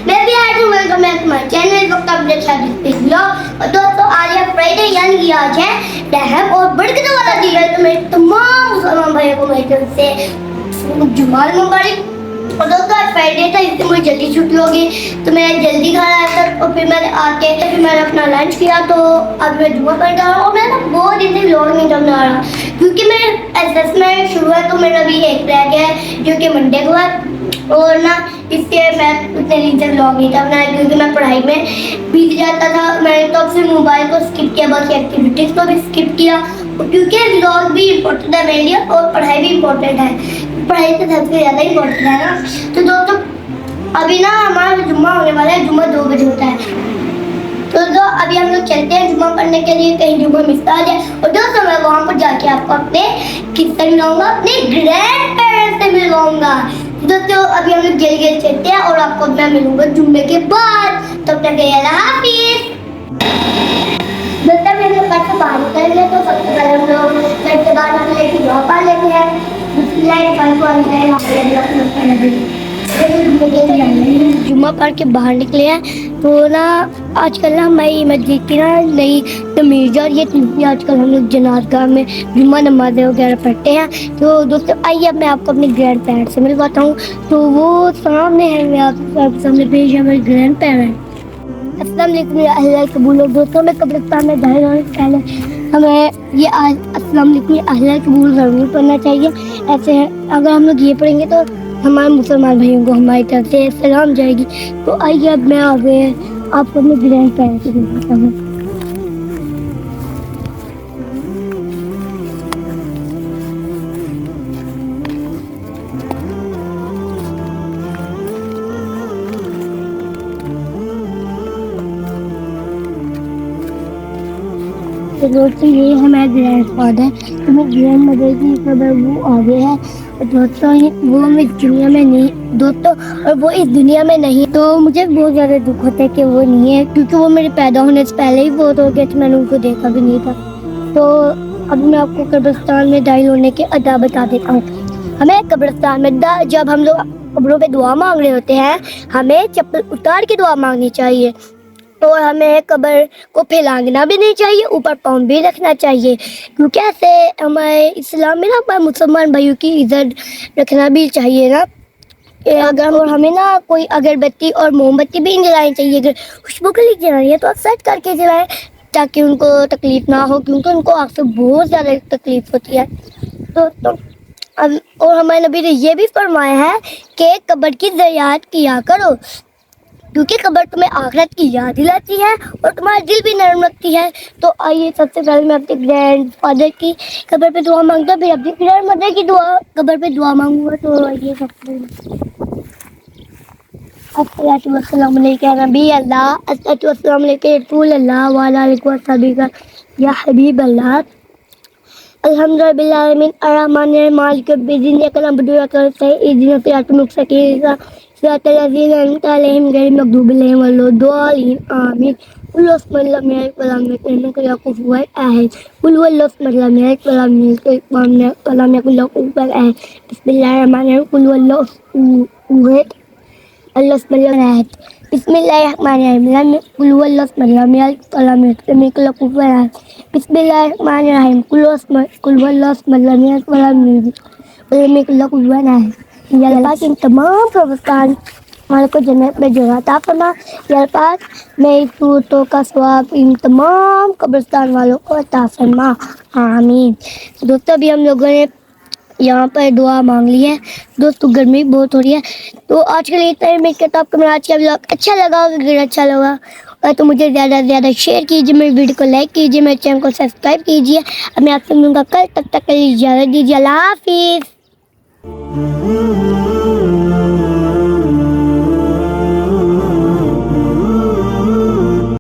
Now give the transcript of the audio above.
मैं भी आज हूँ welcome back to my channel वक्त अपडेट ब्लॉग। और दोस्तों आज है फ्राइडे यानी कि आज है रहम और बरकत वाला दिन है। तो मेरे तमाम मुसलमान भाइयों को मेरी तरफ से जुमाल मुबारक। और दोस्तों आज फ्राइडे था इसलिए मुझे जल्दी छुट्टी होगी तो मैं जल्दी घर आया था और फिर मैंने आके फिर मैंने अपना लंच किया। तो अब मैं जुम्मा पढ़ रहा हूँ और मैं ना बहुत दिन से व्लॉग नहीं करना रहा क्योंकि मेरे एसएस में शुरू है तो मेरा भी एक रह गया है जो कि मंडे को है। और ना इसके मैं उतने दिन से व्लॉग नहीं करना है क्योंकि मैं पढ़ाई में बीत जाता था। मैंने तो अपने मोबाइल को स्किप किया, बाकी एक्टिविटीज़ को भी स्किप किया क्योंकि व्लॉग भी इम्पोर्टेंट है मेरे लिए और पढ़ाई भी इम्पोर्टेंट है। पढ़ाई तो सबसे ज़्यादा इम्पोर्टेंट है ना। तो दोस्तों अभी ना हमारा जुम्मा होने वाला है, जुम्मा 2 बजे होता है। तो अभी हम लोग चलते हैं जुम्मा पढ़ने के लिए, कहीं जुम्मा मिस आ जाए। और दोस्तों मैं वहाँ पर जाके आपको अपने किससे मिलाऊंगा, अपने ग्रैंड पेरेंट्स से मिलवाऊंगा। दोस्तों अभी हम लोग जल्दी जल्दी चलते हैं और आपको मैं मिलूंगा जुम्मे के बाद। तब तक अल्लाह हाफिज। दोस्तों मेरे घर से बाहर निकलने तो सबसे पहले हम लोग घर से बाहर निकलने की दुआ पढ़ लेते हैं। जुम्मा पढ़ के बाहर निकले हैं तो ना आजकल ना हमारी मस्जिद की ना नई तमीज़ और ये आजकल हम लोग जनाज़गाह में जुम्मा नमाज़ें वगैरह पढ़ते हैं। तो दोस्तों आइए अब मैं आपको अपने ग्रैंड पेरेंट्स से मिलवाता हूँ। तो वो सामने है, मैं आपके सामने पेश है मेरे ग्रैंड पेरेंट्स। अस्सलाम वालेकुम अहले कबूल। और दोस्तों मैं कब्रिस्तान में दाखिल होने से पहले हमें ये अस्सलाम वालेकुम अहले कबूल ज़रूर पढ़ना चाहिए। ऐसे अगर हम लोग ये पढ़ेंगे तो हमारे मुसलमान भाइयों को हमारी तरफ से सलाम जाएगी। तो आइए अब मैं आगे आपको अपने ग्रैंड पेरेंट्स से दिखाता हूँ। तो दोस्तों ये हमारे ग्रैंड फादर, तो मेरे ग्रैंड मदर की खबर वो आगे है। और दोस्तों वो मैं दुनिया में नहीं दोस्तों और वो इस दुनिया में नहीं। तो मुझे बहुत ज़्यादा दुख होता है कि वो नहीं है क्योंकि वो मेरे पैदा होने से पहले ही बहुत हो गया तो मैंने उनको देखा भी नहीं था। तो अब मैं आपको कब्रिस्तान में दाखिल होने के अदा बता देता हूँ। हमें कब्रिस्तान में जब हम लोग कब्रों पे दुआ मांग रहे होते हैं हमें चप्पल उतार के दुआ मांगनी चाहिए। और हमें कब्र को फैलाना भी नहीं चाहिए, ऊपर पाँव भी रखना चाहिए क्योंकि ऐसे हमारे इस्लाम में ना हमारे मुसलमान भाइयों की इज्जत रखना भी चाहिए ना। अगर और हमें ना कोई अगरबत्ती और मोमबत्ती भी जलानी चाहिए। अगर खुशबू के लिए जलानी है तो आप सेट करके जलाएं ताकि उनको तकलीफ ना हो क्योंकि उनको आग से बहुत ज़्यादा तकलीफ होती है। तो और हमारे नबी ने ये भी फरमाया है कि कब्र की ज़ियारत किया करो क्योंकि कब्र तुम्हें आखिरत की याद दिलाती है और तुम्हारा दिल भी नरम रखती है। तो आइए सबसे पहले मैं अपने ग्रैंड फादर की कब्र पे दुआ मांगता हूँ, फिर अपनी ग्रैंड मदर की कब्र पे दुआ मांगूंगा। तो आइए सबसे अस्सलाम वालेकुम नबी अल्लाह, अस्सलाम वालेकुम रसूल अल्लाह व अलैहि वसल्लम या हबीब अल्लाह। अल्हम्दुलिल्लाह मिन अर्रहमानिर मालिक बिदिन यकलम बुदुआ करते इदिन सिरातुल मुस्तकीम सिरातल लज़ीना अनअमता अलैहिम गैरिल मग़दूबि अलैहिम वलद्दालिन आमीन। कुल वस्मल्लाहु अलैहि वसल्लम के कुफुवन अहद कुल वल्लाहु अलैहि वसल्लम यकुल कुफुवन अहद बिस्मिल्लाहिर रहमानिर रहीम कुल वल्लाहु अहद अल्लाहु अहद बिस्मिल्लाहिर रहमानिर रहीम कुल वल्लाहु यकुल कुफुवन अहद बिस्मिल्लाहिर रहमानिर रहीम कुल वल्लाहु यकुल कुफुवन अहद। या अल्लाह इन तमाम प्रवस्तान वालों को जन्नत में जगह अता फरमा। या अल्लाह मेरी सूरतों का सवाब इन तमाम कब्रिस्तान वालों को अता फरमा, आमीन। दोस्तों अभी हम लोगों ने यहाँ पर दुआ मांग ली है। दोस्तों गर्मी बहुत हो रही है तो आज के लिए इतना ही। मैं कहता हूँ आपको मेरा आज का व्लॉग अच्छा लगा होगा। अगर अच्छा लगा तो मुझे ज़्यादा से ज़्यादा शेयर कीजिए, मेरी वीडियो को लाइक कीजिए, मेरे चैनल को सब्सक्राइब कीजिए। अब मैं आपसे मिलूँगा कल, तब तक के लिए इजाज़त दीजिए। अल्लाह हाफिज़।